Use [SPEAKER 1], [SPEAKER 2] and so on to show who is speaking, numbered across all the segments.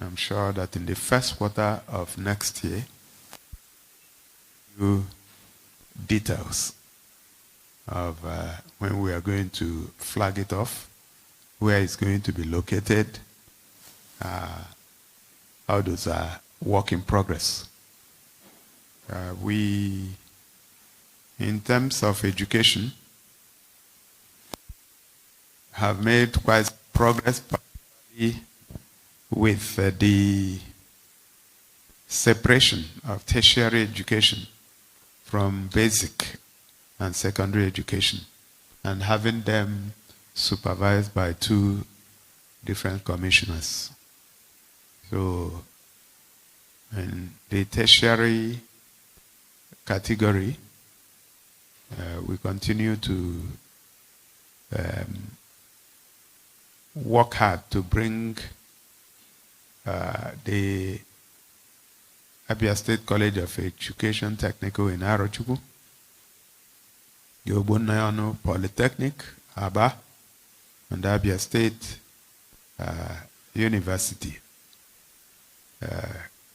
[SPEAKER 1] I'm sure that in the first quarter of next year, you details of when we are going to flag it off, where it's going to be located, how those are work in progress. We, in terms of education, have made quite progress, particularly with the separation of tertiary education from basic and secondary education, and having them supervised by 2 different commissioners. So, in the tertiary category, we continue to work hard to bring the Abia State College of Education Technical in Arochukwu, the Ogbonnayano Polytechnic, Aba, and Abia State University,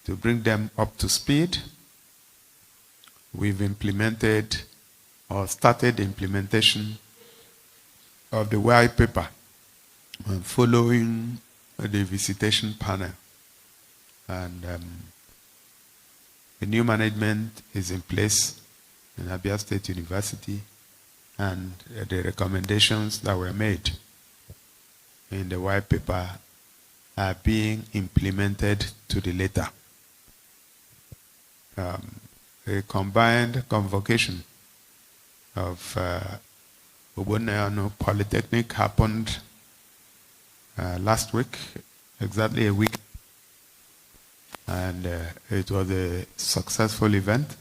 [SPEAKER 1] to bring them up to speed. We've implemented or started implementation of the white paper following the visitation panel. And the new management is in place in Abia State University, and the recommendations that were made in the white paper are being implemented to the letter. A combined convocation of Ogbonnayano Polytechnic happened last week, exactly a week, and it was a successful event.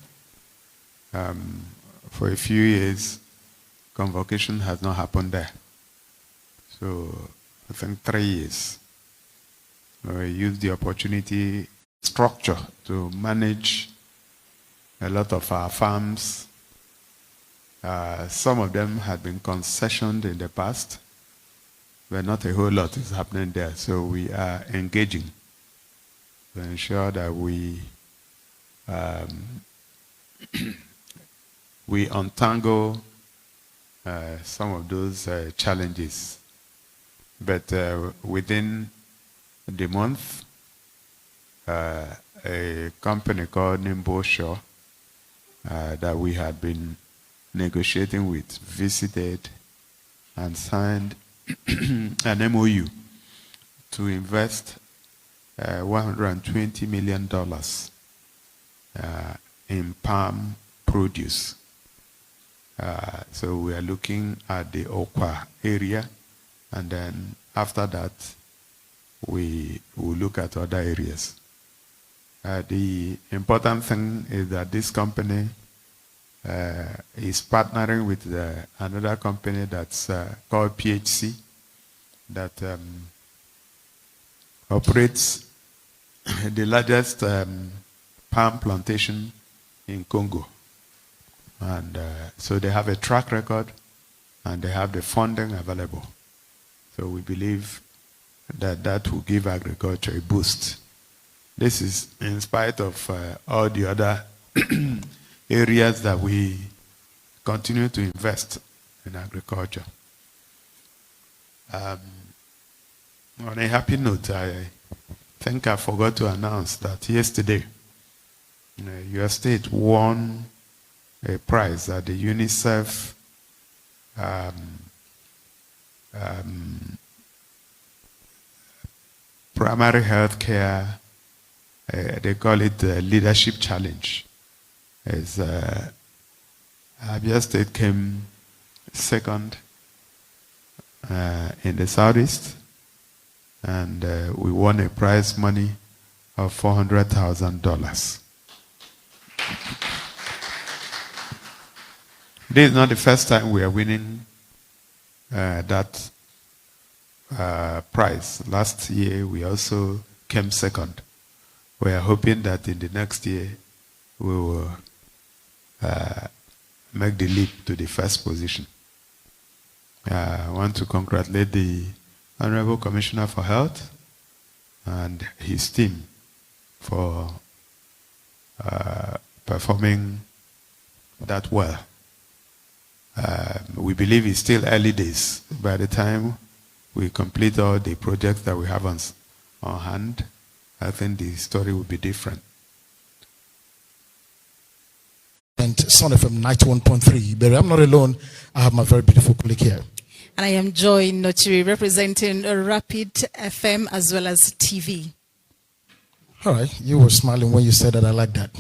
[SPEAKER 1] For a few years, convocation has not happened there. So I think 3 years. We used the opportunity structure to manage a lot of our farms. Some of them had been concessioned in the past, but not a whole lot is happening there. So we are engaging to ensure that we we untangle some of those challenges. But within the month, a company called Nimbo Shaw that we had been negotiating with visited and signed an MOU to invest $120 million in palm produce. So we are looking at the Okwa area, and then after that, we will look at other areas. The important thing is that this company is partnering with another company that's called PHC that operates the largest palm plantation in Congo. And so they have a track record and they have the funding available. So we believe that that will give agriculture a boost. This is in spite of all the other areas that we continue to invest in agriculture. On a happy note, I think I forgot to announce that yesterday, your state won a prize at the UNICEF primary health care, they call it the Leadership Challenge. As Abia State came second in the Southeast, and we won a prize money of $400,000. This is not the first time we are winning that prize. Last year we also came second. We are hoping that in the next year we will make the leap to the first position. I want to congratulate the Honorable Commissioner for Health and his team for performing that well. We believe it's still early days. By the time we complete all the projects that we have on hand, I think the story will be different.
[SPEAKER 2] And Son FM 91.3. But I'm not alone. I have my very beautiful colleague here.
[SPEAKER 3] And I am Joy Notiri, representing Rapid FM as well as TV.
[SPEAKER 2] All right. You were smiling when you said that. I like that.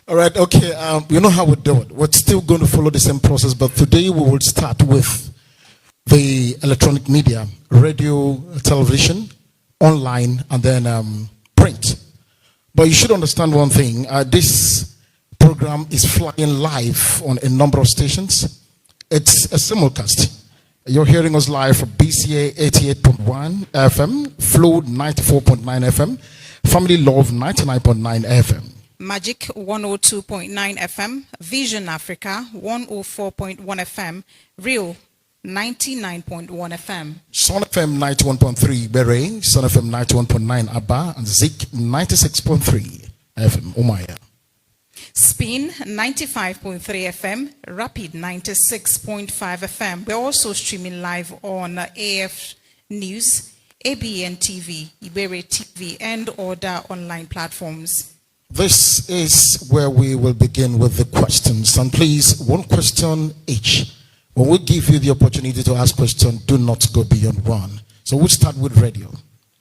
[SPEAKER 2] All right. Okay. You know how we do it. We're still going to follow the same process, but today we will start with the electronic media, radio, television, online, and then print. But you should understand one thing. This program is flying live on a number of stations. It's a simulcast. You're hearing us live from BCA 88.1 FM, Flow 94.9 FM, Family Love 99.9 FM.
[SPEAKER 3] Magic 102.9 FM, Vision Africa 104.1 FM, Real 99.1 FM.
[SPEAKER 2] Son FM 91.3 Beret, Son FM 91.9 Abba, and Zik 96.3 FM Omaya.
[SPEAKER 3] Spin 95.3 FM, Rapid 96.5 FM. We're also streaming live on AF News, Abian TV, Ikwerre TV, and other online platforms.
[SPEAKER 2] This is where we will begin with the questions. And please, one question each. When we give you the opportunity to ask questions, do not go beyond one. So we'll start with radio.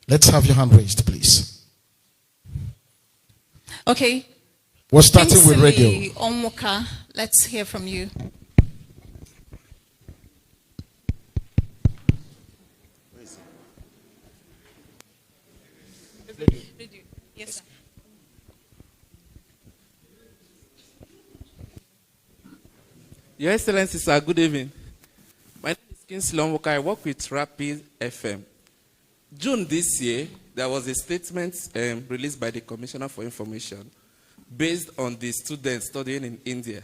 [SPEAKER 2] Let's have your hand raised, please.
[SPEAKER 3] Okay.
[SPEAKER 2] We're starting with radio.
[SPEAKER 3] Onwoka, let's hear from you. Radio. Yes, sir.
[SPEAKER 4] Your Excellency, sir, good evening. My name is Kingsley Onwoka. I work with Rapid FM. June this year, there was a statement released by the Commissioner for Information based on the students studying in India.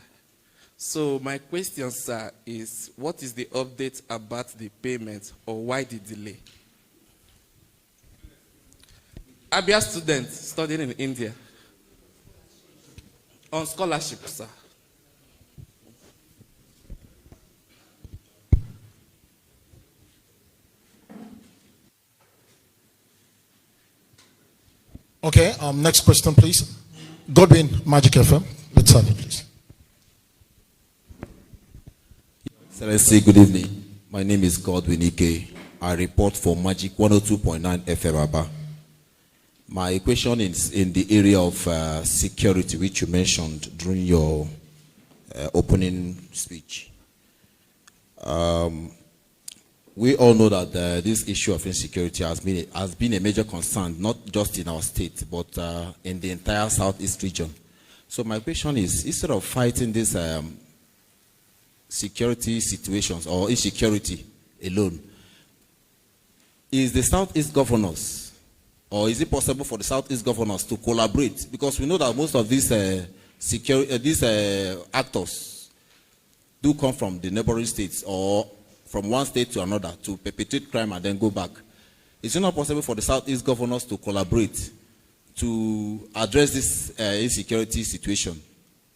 [SPEAKER 4] So my question, sir, is what is the update about the payment or why the delay? Abia students studying in India on scholarship, sir.
[SPEAKER 2] Okay, next question, please. Godwin, Magic FM. Let's have it, please.
[SPEAKER 5] Excellency, good evening. My name is Godwin Ike. I report for Magic 102.9 FM Abba. My question is in the area of security, which you mentioned during your opening speech. We all know that this issue of insecurity has been a major concern, not just in our state, but in the entire Southeast region. So my question is, instead of fighting these security situations or insecurity alone, is the Southeast governors, or is it possible for the Southeast governors to collaborate? Because we know that most of these actors do come from the neighboring states or from one state to another to perpetrate crime and then go back. Is it not possible for the Southeast governors to collaborate to address this insecurity situation?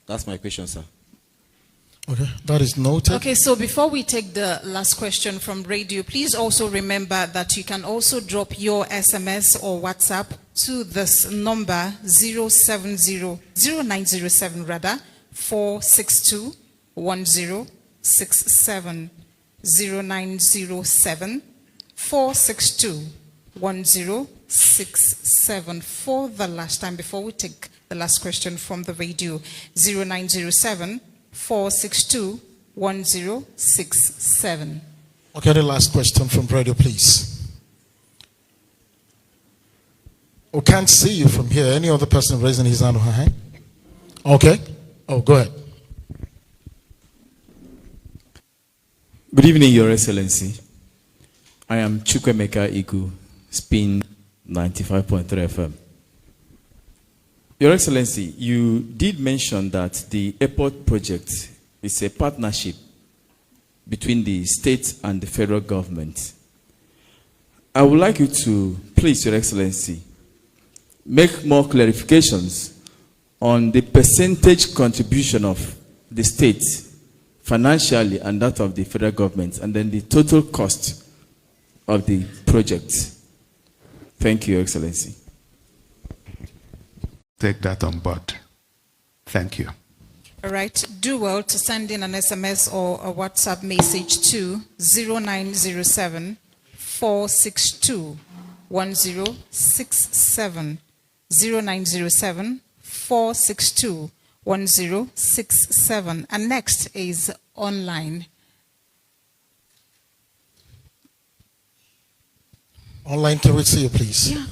[SPEAKER 5] That's my question, sir.
[SPEAKER 2] Okay, that is noted.
[SPEAKER 3] Okay, so before we take the last question from radio, please also remember that you can also drop your SMS or WhatsApp to this number 0907 rather 462 1067. 0907 462 1067 for the last time before we take the last question from the radio. 0907 462 1067.
[SPEAKER 2] Okay, the last question from radio, please. We can't see you from here. Any other person raising his hand or her hand? Okay. Oh, go ahead.
[SPEAKER 6] Good evening, Your Excellency. I am Chukwemeka Iku, Spin 95.3 FM. Your Excellency, you did mention that the airport project is a partnership between the state and the federal government. I would like you to, please, Your Excellency, make more clarifications on the percentage contribution of the state financially and that of the federal government, and then the total cost of the project. Thank you, Your Excellency.
[SPEAKER 1] Take that on board. Thank you.
[SPEAKER 3] All right. Do well to send in an SMS or a WhatsApp message to 0907 462 1067. 0907 462 1067. And next is online.
[SPEAKER 2] Online, can we see you, please?
[SPEAKER 3] Yeah.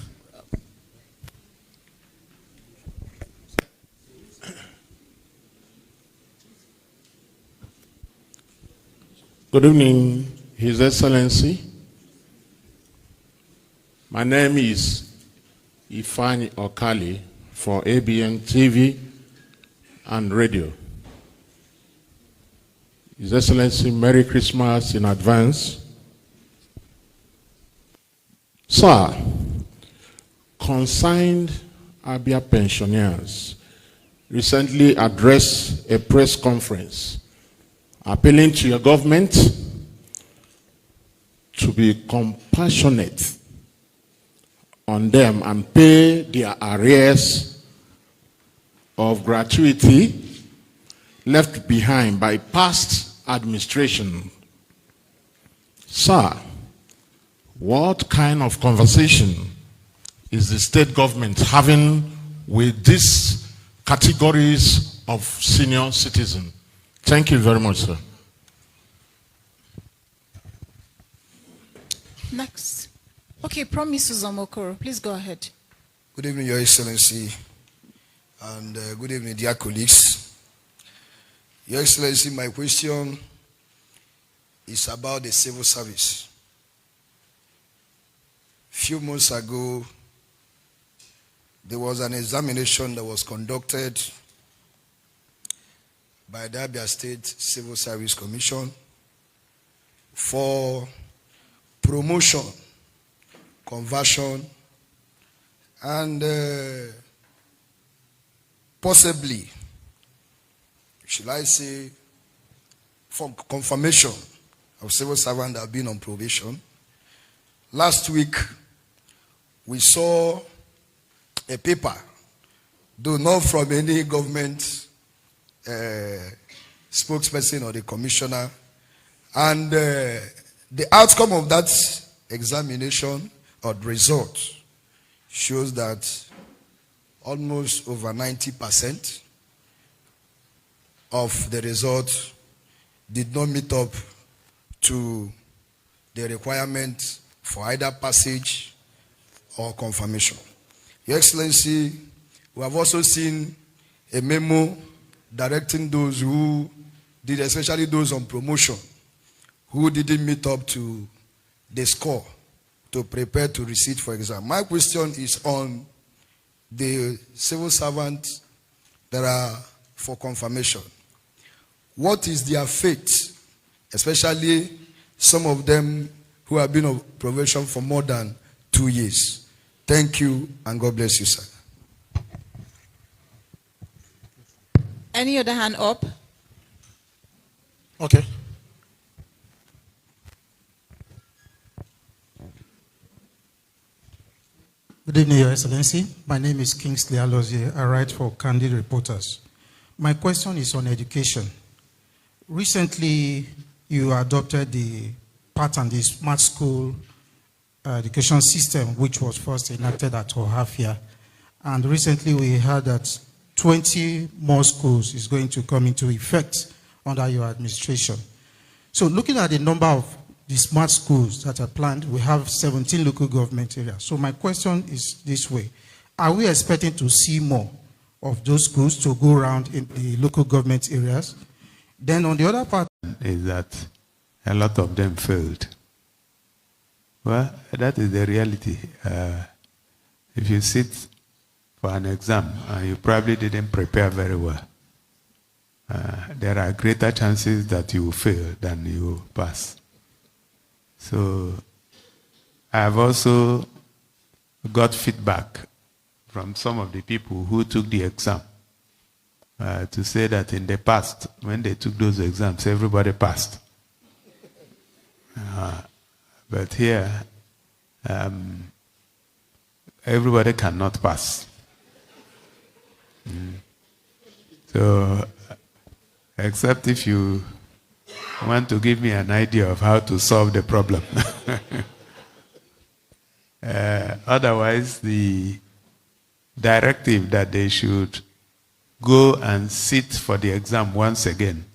[SPEAKER 7] Good evening, His Excellency. My name is Ifani Okali for Abian TV and radio. His Excellency, Merry Christmas in advance. Sir, consigned Abia pensioners recently addressed a press conference appealing to your government to be compassionate on them and pay their arrears of gratuity left behind by past administration. Sir, what kind of conversation is the state government having with these categories of senior citizens? Thank you very much, sir.
[SPEAKER 3] Next. Okay, Promise Uzomokoro, please go ahead.
[SPEAKER 8] Good evening, Your Excellency, and good evening, dear colleagues. Your Excellency, my question is about the civil service. Few months ago, there was an examination that was conducted by the Abia State Civil Service Commission for promotion, conversion, and possibly, should I say, for confirmation of civil servants that have been on probation. Last week, we saw a paper, though not from any government spokesperson or the commissioner, and the outcome of that examination or result shows that almost over 90% of the result did not meet up to the requirement for either passage or confirmation. Your Excellency, we have also seen a memo directing those who did, especially those on promotion, who didn't meet up to the score to prepare to receive for exam. My question is on the civil servants that are for confirmation. What is their fate, especially some of them who have been on probation for more than 2 years? Thank you, and God bless you, sir.
[SPEAKER 3] Any other hand up?
[SPEAKER 2] Okay.
[SPEAKER 9] Good evening, Your Excellency. My name is Kingsley Alozie. I write for Candid Reporters. My question is on education. Recently, you adopted the pattern, the smart school education system, which was first enacted at Ohafia. And recently, we heard that 20 more schools is going to come into effect under your administration. So looking at the number of the smart schools that are planned, we have 17 local government areas. So my question is this way. Are we expecting to see more of those schools to go around in the local government areas? Then on the other part
[SPEAKER 1] is that a lot of them failed. Well, that is the reality. If you sit for an exam and you probably didn't prepare very well, there are greater chances that you will fail than you will pass. So I have also got feedback from some of the people who took the exam to say that in the past, when they took those exams, everybody passed. But here, everybody cannot pass. So, except if you want to give me an idea of how to solve the problem. Otherwise, the directive that they should go and sit for the exam once again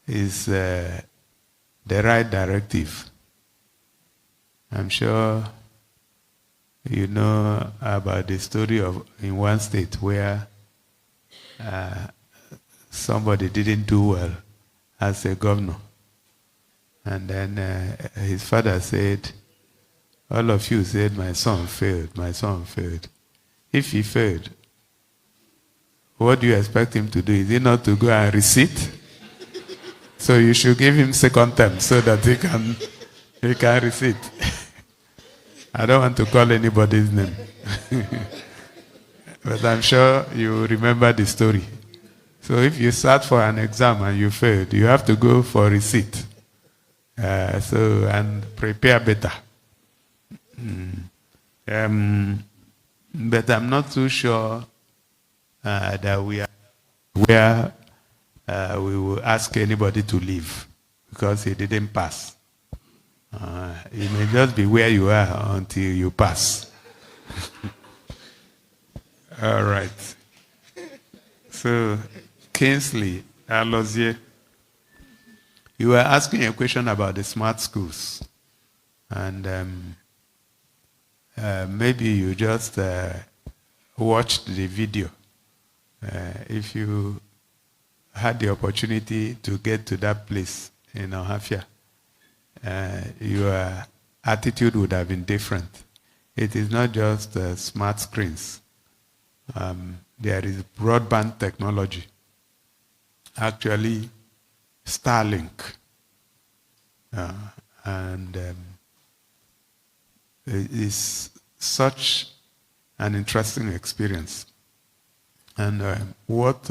[SPEAKER 1] is the right directive. I'm sure you know about the story of in one state where somebody didn't do well as a governor. And then his father said, all of you said, my son failed, my son failed. If he failed, what do you expect him to do? Is he not to go and recite? So you should give him second term so that he can recite. I don't want to call anybody's name. But I'm sure you remember the story. So if you sat for an exam and you failed, you have to go for receipt. And prepare better. But I'm not too sure that we are where we will ask anybody to leave because he didn't pass. You may just be where you are until you pass. All right. So, Kingsley Alozie, you were asking a question about the smart schools. And maybe you just watched the video. If you had the opportunity to get to that place in Ohafia, your attitude would have been different. It is not just smart screens. There is broadband technology. Actually, Starlink. And it is such an interesting experience. And what...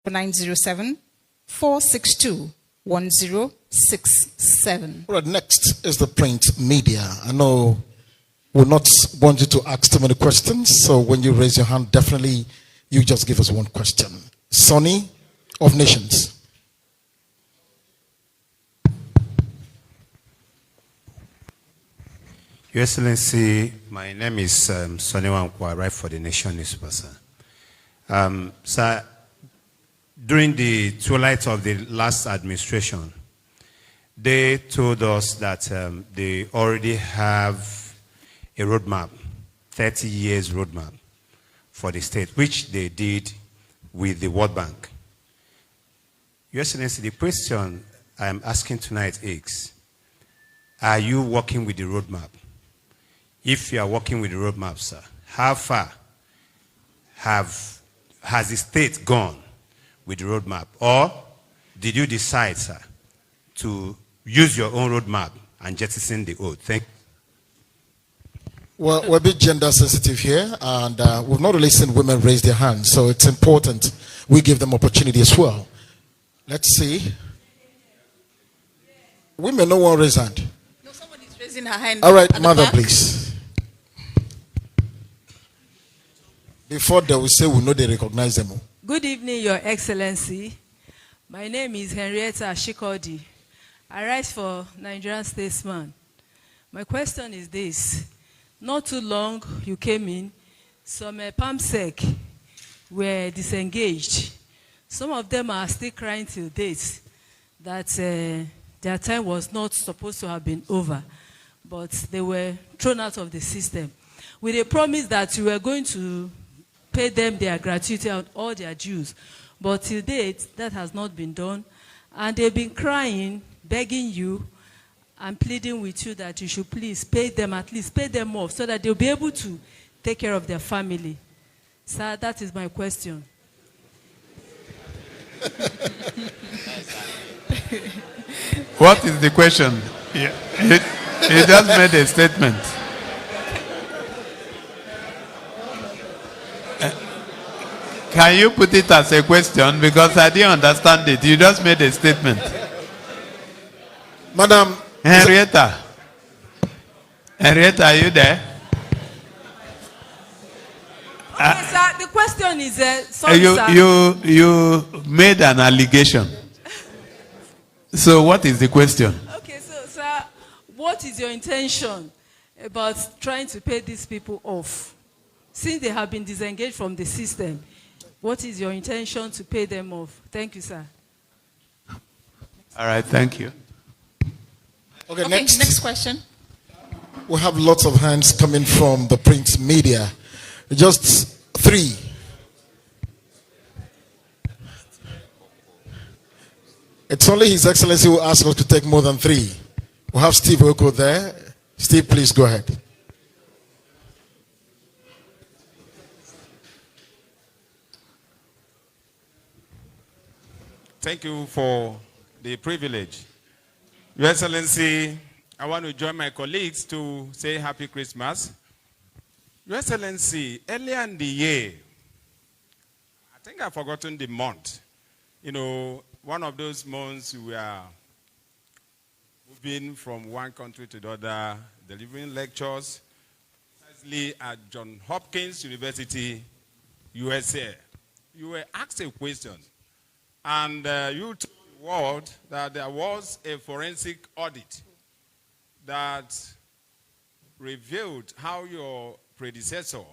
[SPEAKER 3] 907-462-1067.
[SPEAKER 2] All right, next is the print media. I know we'll not want you to ask too many questions, so when you raise your hand, definitely you just give us one question. Sonny of Nations.
[SPEAKER 10] Your Excellency, my name is Sonny Wankwa, I write for the Nation newspaper. Sir, during the twilight of the last administration, they told us that they already have a roadmap, 30 years roadmap for the state, which they did with the World Bank. Your Excellency, the question I'm asking tonight is, are you working with the roadmap? If you are working with the roadmap, sir, how far has the state gone with the roadmap? Or did you decide, sir, to use your own roadmap and jettison the old? Thank you.
[SPEAKER 2] Well, we're a bit gender sensitive here, and we've not really seen women raise their hands, so it's important we give them opportunity as well. Let's see. Women, no one raise hand.
[SPEAKER 3] No, somebody's raising her hand.
[SPEAKER 2] All right, mother, please. Before they will say we know they recognize them.
[SPEAKER 11] Good evening, Your Excellency. My name is Henrietta Shikodi. I write for Nigerian Statesman. My question is this. Not too long you came in, some PAMSEC were disengaged. Some of them are still crying till date that their time was not supposed to have been over, but they were thrown out of the system with a promise that you were going to pay them their gratuity and all their dues. But till date, that has not been done. And they've been crying, begging you, and pleading with you that you should please pay them, at least pay them off, so that they'll be able to take care of their family. Sir, that is my question.
[SPEAKER 1] What is the question? You just made a statement. Can you put it as a question? Because I didn't understand it. You just made a statement.
[SPEAKER 2] Madam
[SPEAKER 1] Henrietta. Henrietta, are you there?
[SPEAKER 11] Okay, sir, the question is, sorry, sir.
[SPEAKER 1] You made an allegation. So what is the question?
[SPEAKER 11] Okay, so, sir, what is your intention about trying to pay these people off? Since they have been disengaged from the system, what is your intention to pay them off? Thank you, sir.
[SPEAKER 1] All right, thank you.
[SPEAKER 2] Okay, next
[SPEAKER 3] question.
[SPEAKER 2] We have lots of hands coming from the print media. Just 3. It's only His Excellency who asked us to take more than 3. We have Steve Oko there. Steve, please go ahead.
[SPEAKER 12] Thank you for the privilege. Your Excellency, I want to join my colleagues to say Happy Christmas. Your Excellency, earlier in the year, I think I've forgotten the month. You know, one of those months we are moving from one country to the other, delivering lectures, precisely at Johns Hopkins University, USA. You were asked a question, and you told the world that there was a forensic audit that revealed how your predecessor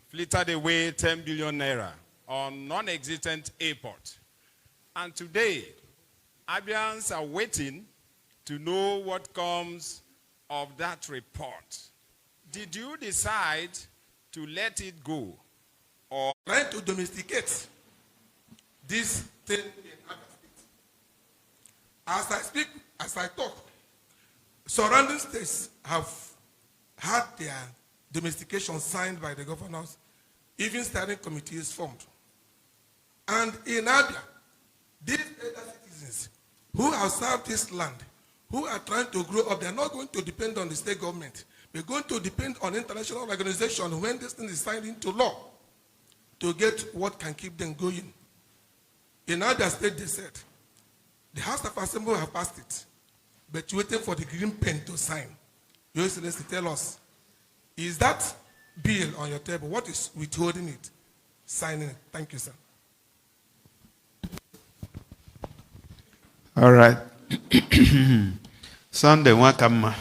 [SPEAKER 12] flitted away 10 billion naira on non-existent airport. And today, Abians are waiting to know what comes of that report. Did you decide to let it go, or
[SPEAKER 13] trying to domesticate this thing in Abia State? As I speak, as I talk, surrounding states have had their domestication signed by the governors, even steering committees formed. And in Abia, these elder citizens who have served this land, who are trying to grow up, they are not going to depend on the state government. They're going to depend on international organizations when this thing is signed into law to get what can keep them going. In Abia State, they said, the House of Assembly have passed it, but waiting for the green pen to sign. Your Excellency, tell us, is that bill on your table? What is withholding it? Signing it. Thank you, sir.
[SPEAKER 1] All right. Sunday, Wakama.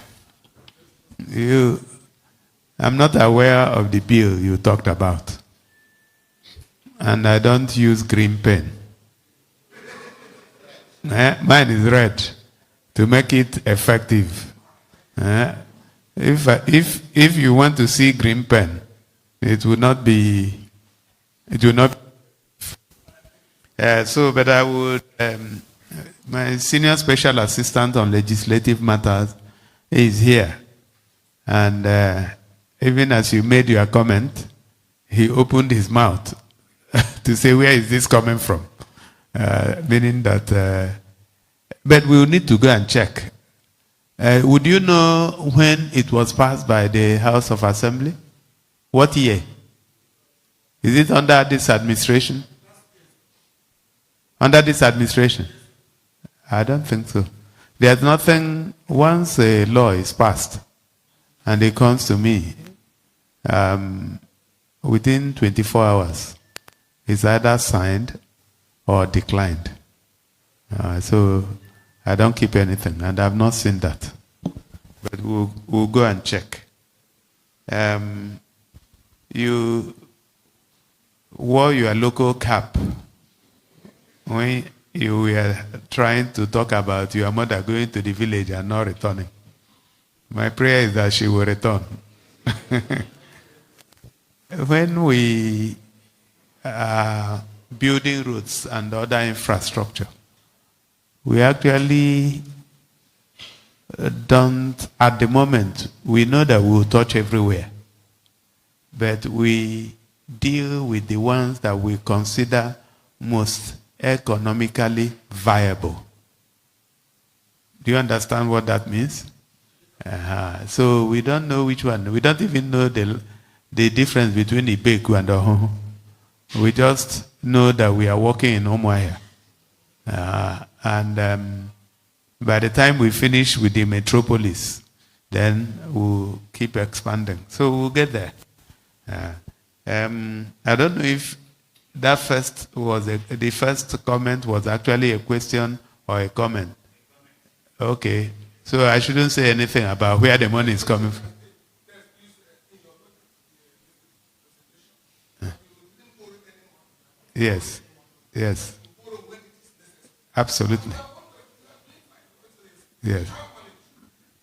[SPEAKER 1] I'm not aware of the bill you talked about. And I don't use green pen. Mine is red to make it effective. If you want to see green pen, it will not be. But I would. My senior special assistant on legislative matters is here, and even as you made your comment, he opened his mouth to say, "Where is this coming from?" Meaning that. But we will need to go and check. Would you know when it was passed by the House of Assembly? What year? Is it under this administration? Under this administration? I don't think so. There's nothing, once a law is passed and it comes to me, within 24 hours, it's either signed or declined. So I don't keep anything, and I've not seen that. But we'll go and check. You wore your local cap when you were trying to talk about your mother going to the village and not returning. My prayer is that she will return. When we are building roads and other infrastructure, we actually don't, at the moment, we know that we will touch everywhere. But we deal with the ones that we consider most economically viable. Do you understand what that means? So we don't know which one. We don't even know the difference between Ibeku and Ohoho. We just know that we are working in Umuahia. And by the time we finish with the metropolis, then we'll keep expanding. So we'll get there. I don't know if that the first comment was actually a question or a comment. Okay. So I shouldn't say anything about where the money is coming from. Yes. Yes. Absolutely. Yes.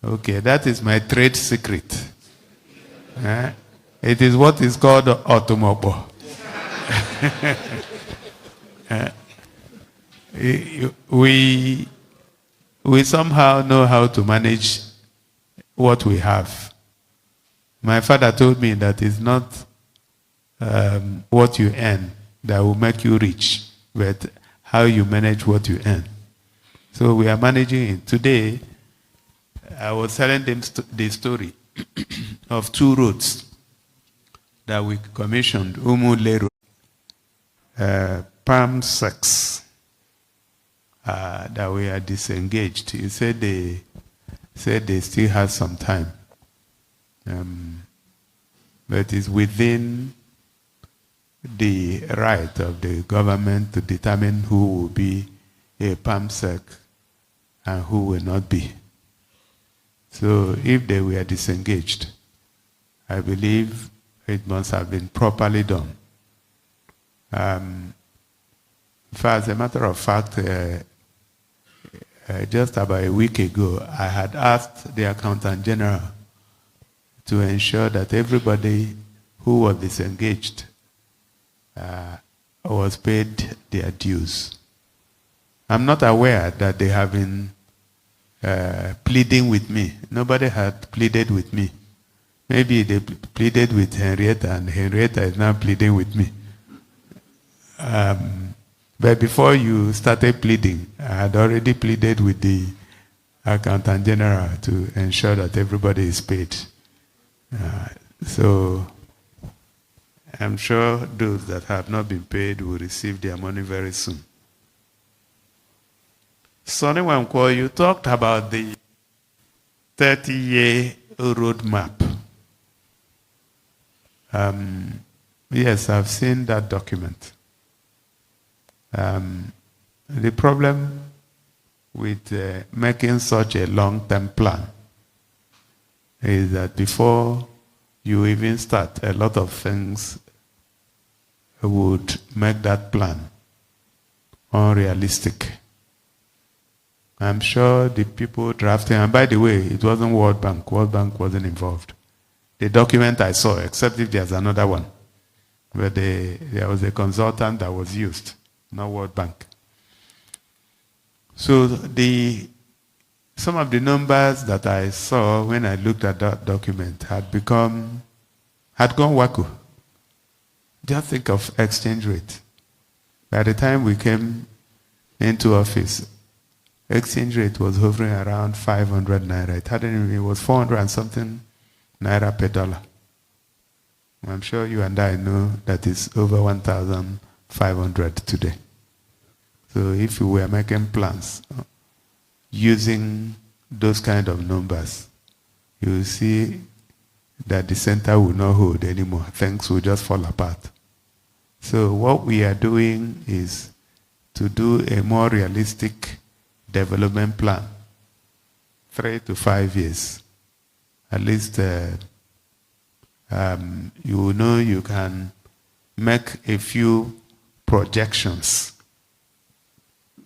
[SPEAKER 1] Okay, that is my trade secret. It is what is called automobile. We somehow know how to manage what we have. My father told me that it's not what you earn that will make you rich, but how you manage what you earn. So we are managing it. Today, I was telling them the story of 2 roads that we commissioned, Umule Road, Palm 6, that we are disengaged. He said they still have some time. But it's within the right of the government to determine who will be a PAMSEC and who will not be. So if they were disengaged, I believe it must have been properly done. As a matter of fact, just about a week ago, I had asked the Accountant General to ensure that everybody who was disengaged was paid their dues. I'm not aware that they have been pleading with me. Nobody had pleaded with me. Maybe they pleaded with Henrietta, and Henrietta is now pleading with me. But before you started pleading, I had already pleaded with the Accountant General to ensure that everybody is paid. So I'm sure those that have not been paid will receive their money very soon. Sonny Wankwo, you talked about the 30-year roadmap. Yes, I've seen that document. The problem with making such a long-term plan is that before you even start, a lot of things would make that plan unrealistic. I'm sure the people drafting, and by the way, it wasn't World Bank. World Bank wasn't involved. The document I saw, except if there's another one, where there was a consultant that was used, not World Bank. So some of the numbers that I saw when I looked at that document had gone wacko. Just think of exchange rate. By the time we came into office, exchange rate was hovering around 500 naira. It was 400 and something naira per dollar. I'm sure you and I know that it's over 1,500 today. So if you were making plans using those kind of numbers, you will see that the center will not hold anymore. Things will just fall apart. So what we are doing is to do a more realistic development plan, 3 to 5 years. At least you know you can make a few projections,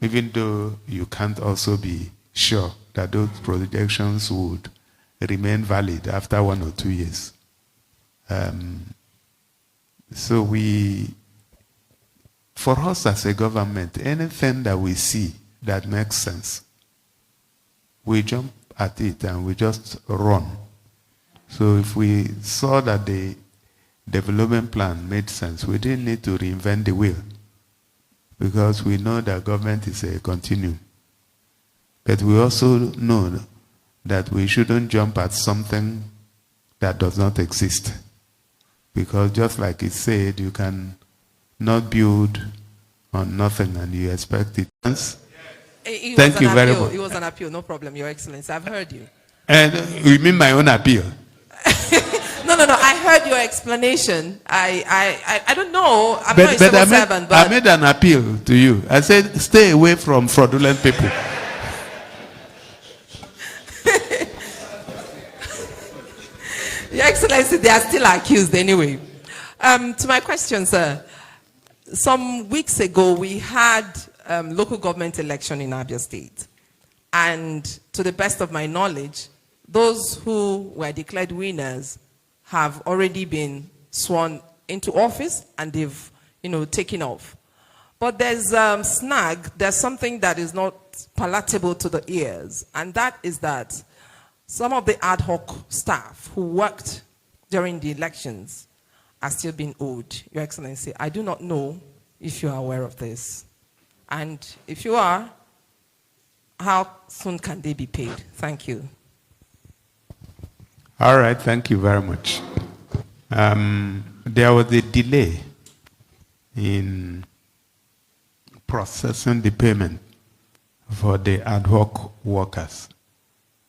[SPEAKER 1] even though you can't also be sure that those projections would remain valid after 1 or 2 years. So for us as a government, anything that we see that makes sense, we jump at it and we just run. So if we saw that the development plan made sense, we didn't need to reinvent the wheel, because we know that government is a continuum. But we also know that we shouldn't jump at something that does not exist. Because just like it said, you can not build on nothing and you expect it. Thank you very much.
[SPEAKER 14] It was an appeal, no problem, Your Excellency. I've heard you.
[SPEAKER 1] And you mean my own appeal?
[SPEAKER 14] No. I heard your explanation. I don't know. I'm not a civil servant, but
[SPEAKER 1] I made an appeal to you. I said, stay away from fraudulent people.
[SPEAKER 14] Your Excellency, they are still accused anyway. To my question, sir. Some weeks ago, we had local government election in Abia State. And to the best of my knowledge, those who were declared winners have already been sworn into office and they've, taken off. But there's snag, there's something that is not palatable to the ears, and that is that some of the ad hoc staff who worked during the elections are still being owed. Your Excellency, I do not know if you are aware of this. And if you are, how soon can they be paid? Thank you.
[SPEAKER 1] All right, thank you very much. There was a delay in processing the payment for the ad hoc workers.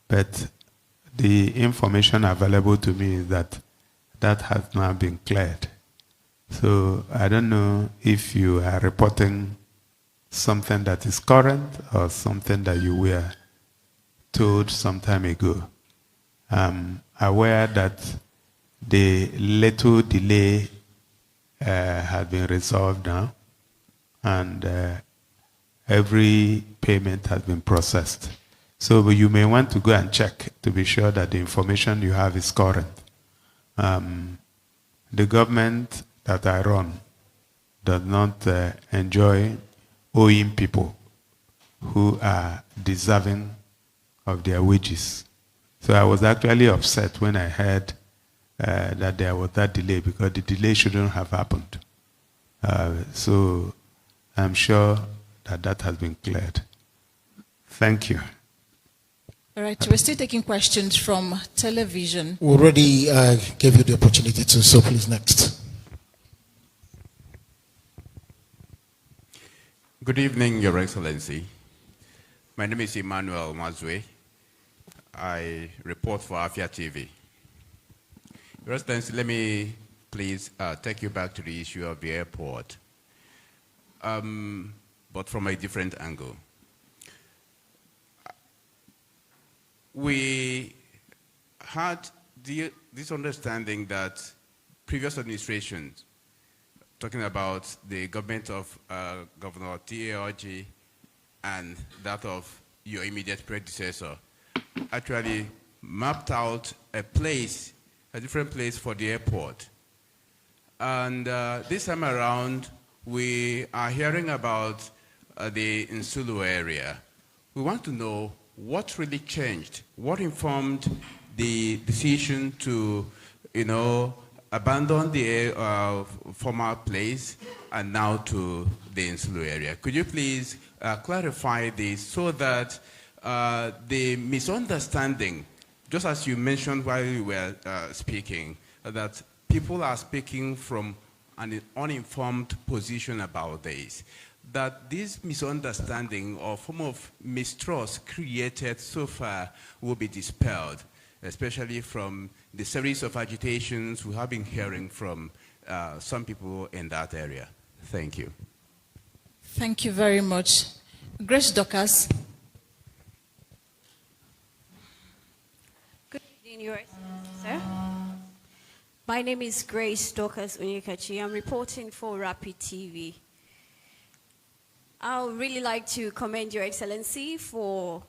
[SPEAKER 1] But the information available to me is that that has now been cleared. So I don't know if you are reporting something that is current or something that you were told some time ago. I'm aware that the little delay has been resolved now, and every payment has been processed. So you may want to go and check to be sure that the information you have is current. The government that I run does not enjoy owing people who are deserving of their wages. So I was actually upset when I heard that there was that delay, because the delay shouldn't have happened. So I'm sure that that has been cleared. Thank you.
[SPEAKER 3] All right, we're still taking questions from television.
[SPEAKER 2] We already gave you the opportunity to, so please next.
[SPEAKER 15] Good evening, Your Excellency. My name is Emmanuel Mazwe. I report for Afia TV. Your Excellency, let me please take you back to the issue of the airport, but from a different angle. We had this understanding that previous administrations, talking about the government of Governor T.A.O.G. and that of your immediate predecessor, actually mapped out a different place for the airport. And this time around, we are hearing about the Nsulu area. We want to know what really changed, what informed the decision to, abandon the former place and now to the Nsulu area. Could you please clarify this so that the misunderstanding, just as you mentioned while you were speaking, that people are speaking from an uninformed position about this, that this misunderstanding or form of mistrust created so far will be dispelled, especially from the series of agitations we have been hearing from some people in that area. Thank you.
[SPEAKER 3] Thank you very much. Grace Docas.
[SPEAKER 16] Good evening, Your Excellency, sir. My name is Grace Docas Onyekachi. I'm reporting for Rapid TV. I would really like to commend Your Excellency for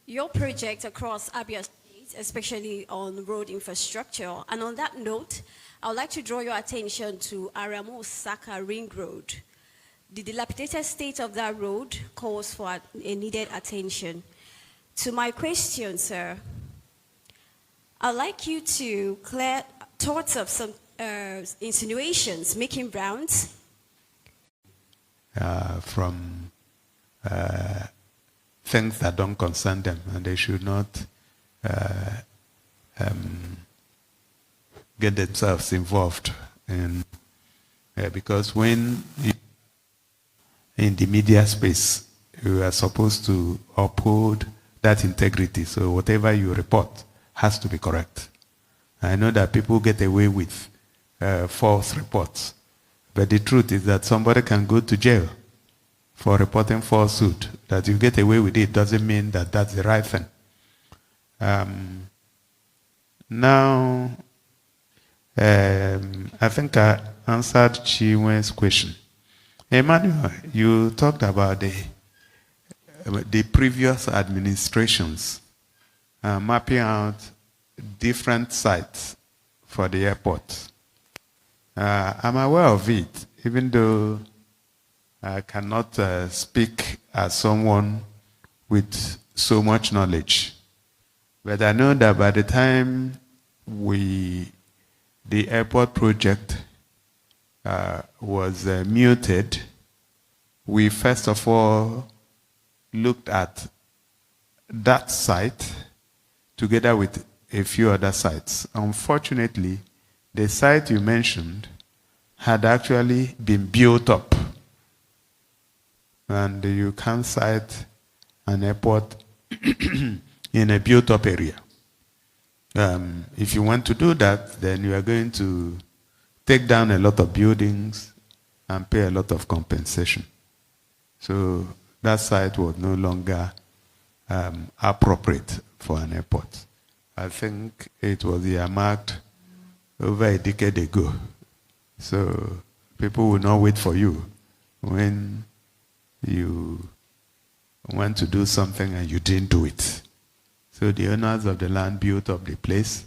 [SPEAKER 16] your project across Abia State, especially on road infrastructure. And on that note, I would like to draw your attention to Aramu-Saka Ring Road. The dilapidated state of that road calls for a needed attention. To my question, sir, I'd like you to clear thoughts of some insinuations making rounds
[SPEAKER 1] from things that don't concern them, and they should not get themselves involved in, because when in the media space, you are supposed to uphold that integrity. So whatever you report has to be correct. I know that people get away with false reports, but the truth is that somebody can go to jail for reporting falsehood. That you get away with it doesn't mean that that's the right thing. Now, I think I answered Chiwen's question. Emmanuel, you talked about the previous administrations mapping out different sites for the airport. I'm aware of it, even though I cannot speak as someone with so much knowledge. But I know that by the time the airport project was muted, we first of all looked at that site together with a few other sites. Unfortunately, the site you mentioned had actually been built up. And you can't site an airport in a built up area. If you want to do that, then you are going to take down a lot of buildings and pay a lot of compensation. So that site was no longer appropriate for an airport. I think it was earmarked over a decade ago. So people will not wait for you when you want to do something and you didn't do it. So the owners of the land built up the place,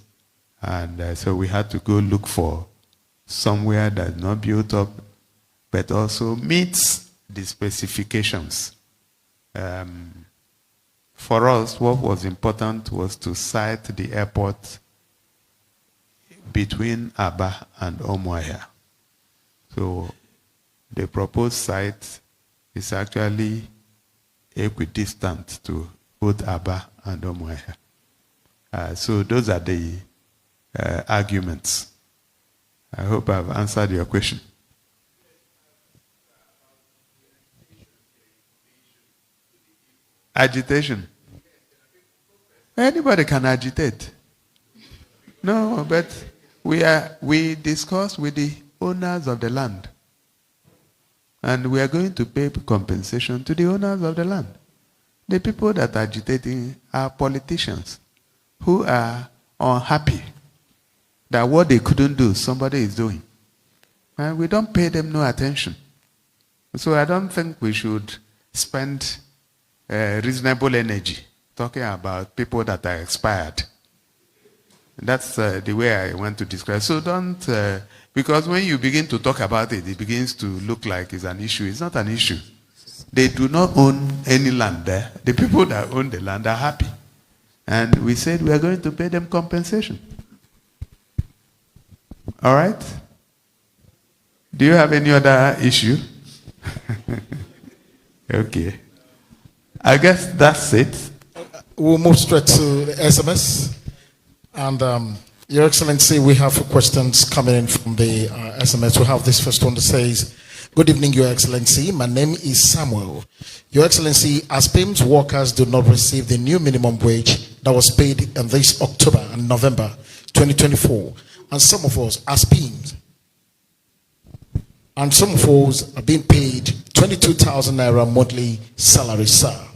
[SPEAKER 1] and so we had to go look for somewhere that's not built up, but also meets the specifications. For us, what was important was to site the airport between Aba and Umuahia. So the proposed site is actually equidistant to both Aba and Umuahia. So those are the arguments. I hope I've answered your question. Agitation. Anybody can agitate. No, but we discuss with the owners of the land. And we are going to pay compensation to the owners of the land. The people that are agitating are politicians who are unhappy that what they couldn't do, somebody is doing. And we don't pay them no attention. So I don't think we should spend reasonable energy talking about people that are expired. That's the way I want to describe. So don't, because when you begin to talk about it, it begins to look like it's an issue. It's not an issue. They do not own any land there. The people that own the land are happy. And we said we are going to pay them compensation. All right? Do you have any other issue? Okay. I guess that's it.
[SPEAKER 2] We'll move straight to the SMS. And Your Excellency, we have questions coming in from the SMS. We have this first one that says, "Good evening, Your Excellency. My name is Samuel. Your Excellency, as PIMS workers do not receive the new minimum wage that was paid in this October and November 2024, and some of us as PIMS, and some of us are being paid 22,000 naira monthly salary, sir.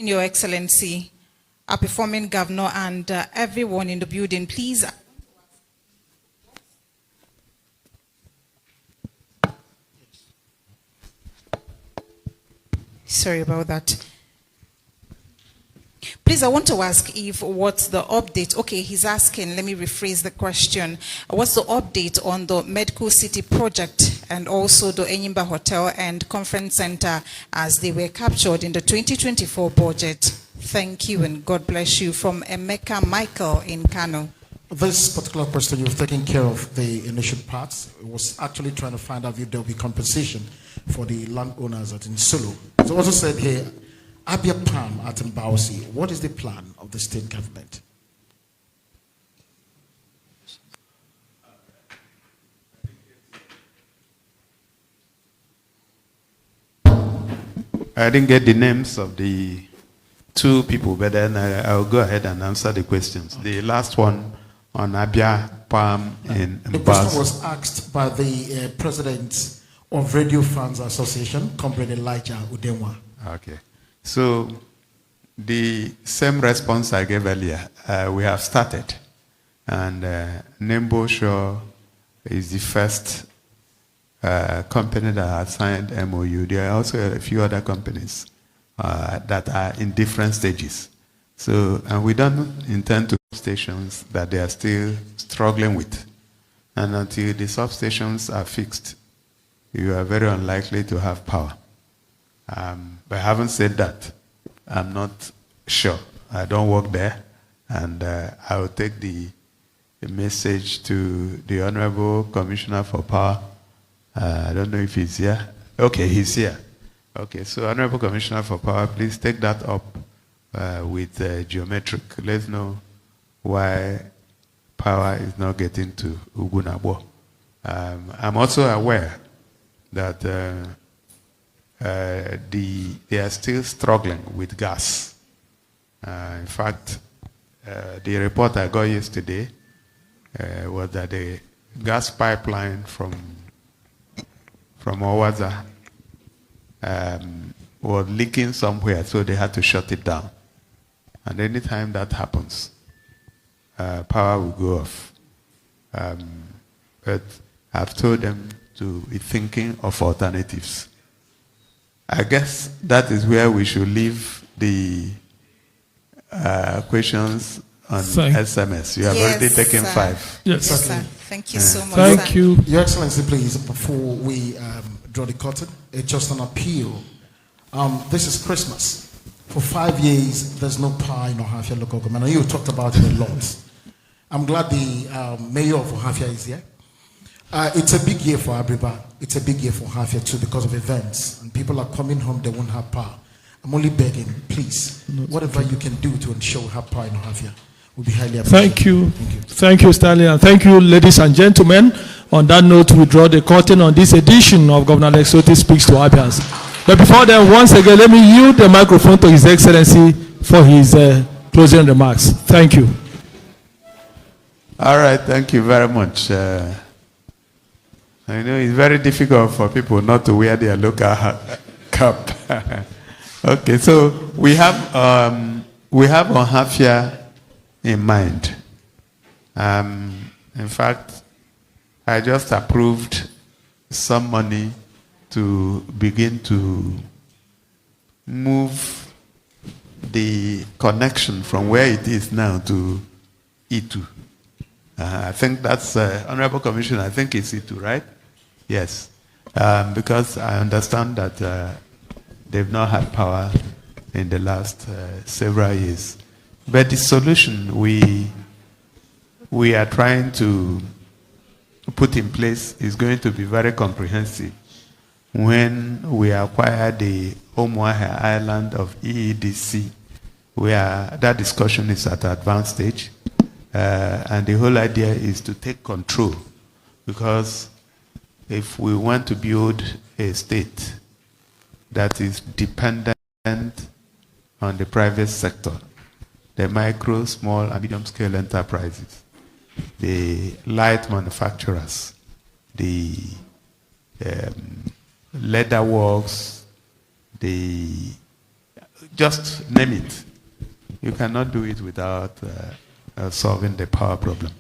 [SPEAKER 3] Your Excellency, our performing governor, and everyone in the building, please. Sorry about that. Please, I want to ask if what's the update? Okay, he's asking, let me rephrase the question. What's the update on the Medical City project and also the Enyimba Hotel and Conference Center as they were captured in the 2024 budget. Thank you and God bless you. From Emeka Michael in Kano.
[SPEAKER 2] This particular question, you've taken care of the initial parts. It was actually trying to find out if there will be compensation for the landowners at Insulu. It's also said here, Abia Palm at Mbausi. What is the plan of the state government?
[SPEAKER 1] I didn't get the names of the two people, but then I'll go ahead and answer the questions. Okay. The last one on Abia Palm in
[SPEAKER 2] the question was asked by the president of Radio Fans Association, Comrade Elijah Udenwa.
[SPEAKER 1] Okay. So the same response I gave earlier, we have started. And Nembo Shaw is the first company that has signed MOU. There are also a few other companies that are in different stages. So, and we don't intend to substations that they are still struggling with. And until the substations are fixed, you are very unlikely to have power. But having said that, I'm not sure. I don't work there. And I will take the message to the Honorable Commissioner for Power. I don't know if he's here. Okay, he's here. Okay, so Honorable Commissioner for Power, please take that up with Geometric. Let's know why power is not getting to Ugunabo. I'm also aware that they are still struggling with gas. In fact, the report I got yesterday was that the gas pipeline from Owaza was leaking somewhere, so they had to shut it down. And anytime that happens, power will go off. But I've told them to be thinking of alternatives. I guess that is where we should leave the questions on SMS. You have already taken 5.
[SPEAKER 3] Yes, sir. Thank you so much.
[SPEAKER 2] Thank you. Your Excellency, please, before we draw the curtain, it's just an appeal. This is Christmas. For 5 years, there's no power in Ohafia local government. And you talked about it a lot. I'm glad the mayor of Ohafia is here. It's a big year for Abriba. It's a big year for Ohafia too because of events. And people are coming home, they won't have power. I'm only begging, please, whatever you can do to ensure we have power in Ohafia will be highly appreciated.
[SPEAKER 17] Thank you. Thank you, Stanley. And thank you, ladies and gentlemen. On that note, we draw the curtain on this edition of Governor Alex Otti Speaks to Abians. But before then, once again, let me yield the microphone to His Excellency for his closing remarks. Thank you.
[SPEAKER 1] All right, thank you very much. I know it's very difficult for people not to wear their local cap. Okay, so we have Ohafia in mind. In fact, I just approved some money to begin to move the connection from where it is now to E2. I think that's Honorable Commissioner. I think it's E2, right? Yes, because I understand that they've not had power in the last several years. But the solution we are trying to put in place is going to be very comprehensive. When we acquire the Omuahe Island of EEDC, where that discussion is at an advanced stage, and the whole idea is to take control, because if we want to build a state that is dependent on the private sector, the micro, small, and medium-scale enterprises, the light manufacturers, the leather works, just name it. You cannot do it without solving the power problem.